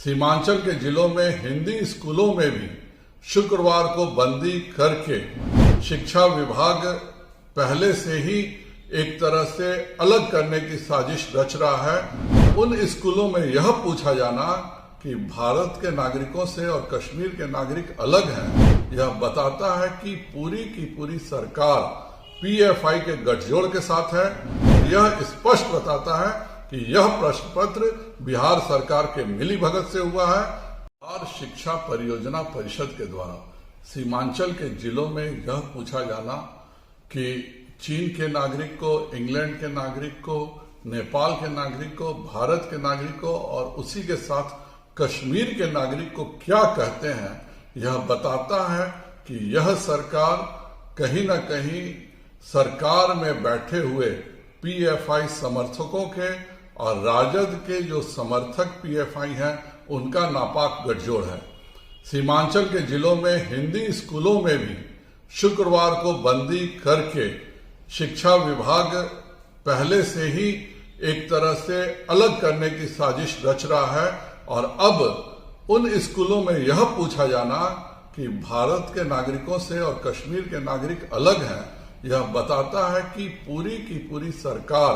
सीमांचल के जिलों में हिंदी स्कूलों में भी शुक्रवार को बंदी करके शिक्षा विभाग पहले से ही एक तरह से अलग करने की साजिश रच रहा है। उन स्कूलों में यह पूछा जाना कि भारत के नागरिकों से और कश्मीर के नागरिक अलग हैं, यह बताता है कि पूरी की पूरी सरकार पीएफआई के गठजोड़ के साथ है। यह स्पष्ट बताता है कि यह प्रश्न पत्र बिहार सरकार के मिलीभगत से हुआ है। बिहार शिक्षा परियोजना परिषद के द्वारा सीमांचल के जिलों में यह पूछा जाना कि चीन के नागरिक को, इंग्लैंड के नागरिक को, नेपाल के नागरिक को, भारत के नागरिक को और उसी के साथ कश्मीर के नागरिक को क्या कहते हैं, यह बताता है कि यह सरकार कहीं न कहीं सरकार में बैठे हुए पीएफआई समर्थकों के और राजद के जो समर्थक पीएफआई हैं उनका नापाक गठजोड़ है। सीमांचल के जिलों में हिंदी स्कूलों में भी शुक्रवार को बंदी करके शिक्षा विभाग पहले से ही एक तरह से अलग करने की साजिश रच रहा है। और अब उन स्कूलों में यह पूछा जाना कि भारत के नागरिकों से और कश्मीर के नागरिक अलग हैं, यह बताता है कि पूरी की पूरी सरकार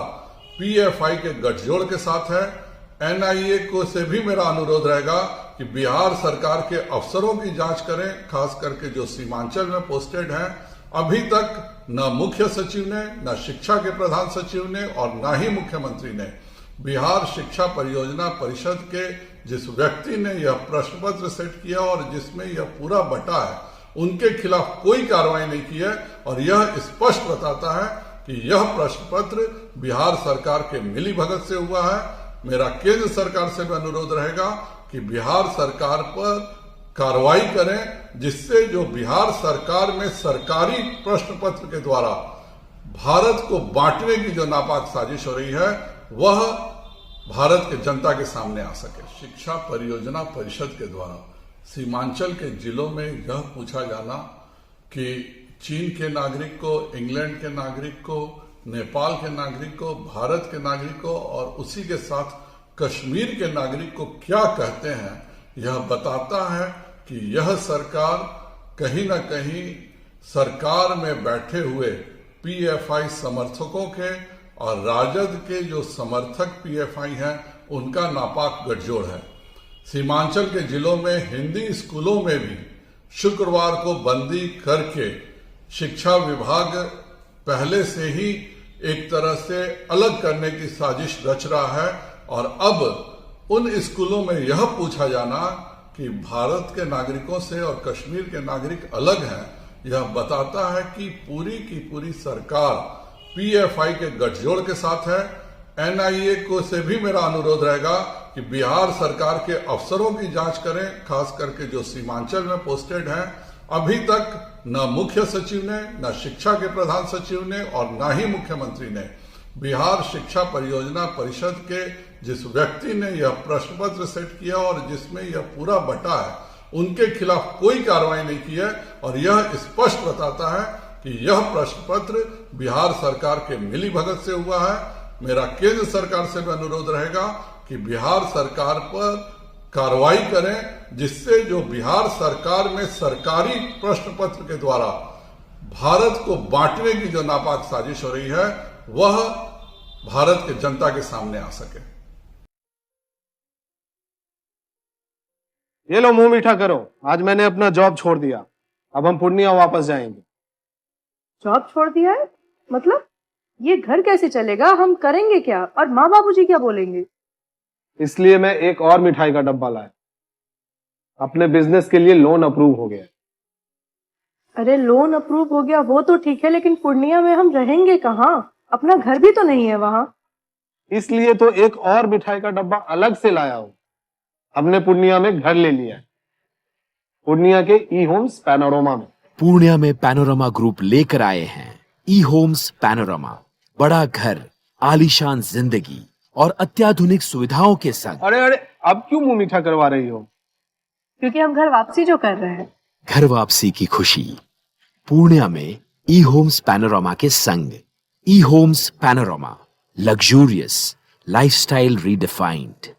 पीएफआई के गठजोड़ के साथ है। एनआईए को से भी मेरा अनुरोध रहेगा कि बिहार सरकार के अफसरों की जांच करें, खास करके जो सीमांचल में पोस्टेड हैं। अभी तक न मुख्य सचिव ने, न शिक्षा के प्रधान सचिव ने और न ही मुख्यमंत्री ने बिहार शिक्षा परियोजना परिषद के जिस व्यक्ति ने यह प्रश्न पत्र सेट किया और जिसमें यह पूरा बटा है, उनके खिलाफ कोई कार्रवाई नहीं की है। और यह स्पष्ट बताता है कि यह प्रश्न पत्र बिहार सरकार के मिलीभगत से हुआ है। मेरा केंद्र सरकार से भी अनुरोध रहेगा कि बिहार सरकार पर कार्रवाई करें, जिससे जो बिहार सरकार में सरकारी प्रश्न पत्र के द्वारा भारत को बांटने की जो नापाक साजिश हो रही है वह भारत के जनता के सामने आ सके। शिक्षा परियोजना परिषद के द्वारा सीमांचल के जिलों में यह पूछा जाना कि चीन के नागरिक को, इंग्लैंड के नागरिक को, नेपाल के नागरिक को, भारत के नागरिक को और उसी के साथ कश्मीर के नागरिक को क्या कहते हैं, यह बताता है कि यह सरकार कहीं न कहीं सरकार में बैठे हुए पीएफआई समर्थकों के और राजद के जो समर्थक पीएफआई हैं उनका नापाक गठजोड़ है। सीमांचल के जिलों में हिंदी स्कूलों में भी शुक्रवार को बंदी करके शिक्षा विभाग पहले से ही एक तरह से अलग करने की साजिश रच रहा है। और अब उन स्कूलों में यह पूछा जाना कि भारत के नागरिकों से और कश्मीर के नागरिक अलग हैं, यह बताता है कि पूरी की पूरी सरकार पीएफआई के गठजोड़ के साथ है। एनआईए को से भी मेरा अनुरोध रहेगा कि बिहार सरकार के अफसरों की जांच करें, खास करके जो सीमांचल में पोस्टेड हैं। अभी तक न मुख्य सचिव ने, न शिक्षा के प्रधान सचिव ने और न ही मुख्यमंत्री ने बिहार शिक्षा परियोजना परिषद के जिस व्यक्ति ने यह प्रश्न पत्र सेट किया और जिसमें यह पूरा बटा है, उनके खिलाफ कोई कार्रवाई नहीं की है। और यह स्पष्ट बताता है कि यह प्रश्न पत्र बिहार सरकार के मिलीभगत से हुआ है। मेरा केंद्र सरकार से भी अनुरोध रहेगा कि बिहार सरकार पर कार्रवाई करें, जिससे जो बिहार सरकार में सरकारी प्रश्न पत्र के द्वारा भारत को बांटने की जो नापाक साजिश हो रही है वह भारत के जनता के सामने आ सके। ये लो मुंह मीठा करो, आज मैंने अपना जॉब छोड़ दिया, अब हम पूर्णिया वापस जाएंगे। जॉब छोड़ दिया है? मतलब ये घर कैसे चलेगा? हम करेंगे क्या? और माँ बाबूजी क्या बोलेंगे? इसलिए मैं एक और मिठाई का डब्बा लाया। अपने बिजनेस के लिए लोन अप्रूव हो गया। अरे लोन अप्रूव हो गया वो तो ठीक है, लेकिन पूर्णिया में हम रहेंगे कहाँ? अपना घर भी तो नहीं है वहाँ। इसलिए तो एक और मिठाई का डब्बा अलग से लाया हूं। हमने पूर्णिया में घर ले लिया है, पूर्णिया के ई होम्स पैनोरमा में। पूर्णिया में पैनोरमा ग्रुप लेकर आए हैं ई होम्स पैनोरमा। बड़ा घर, आलीशान जिंदगी और अत्याधुनिक सुविधाओं के संग। अरे अरे, अब क्यों मुंह मीठा करवा रही हो? क्योंकि हम घर वापसी जो कर रहे हैं। घर वापसी की खुशी पूर्णिया में ई होम्स पैनोरमा के संग। ई homes panorama, luxurious lifestyle redefined.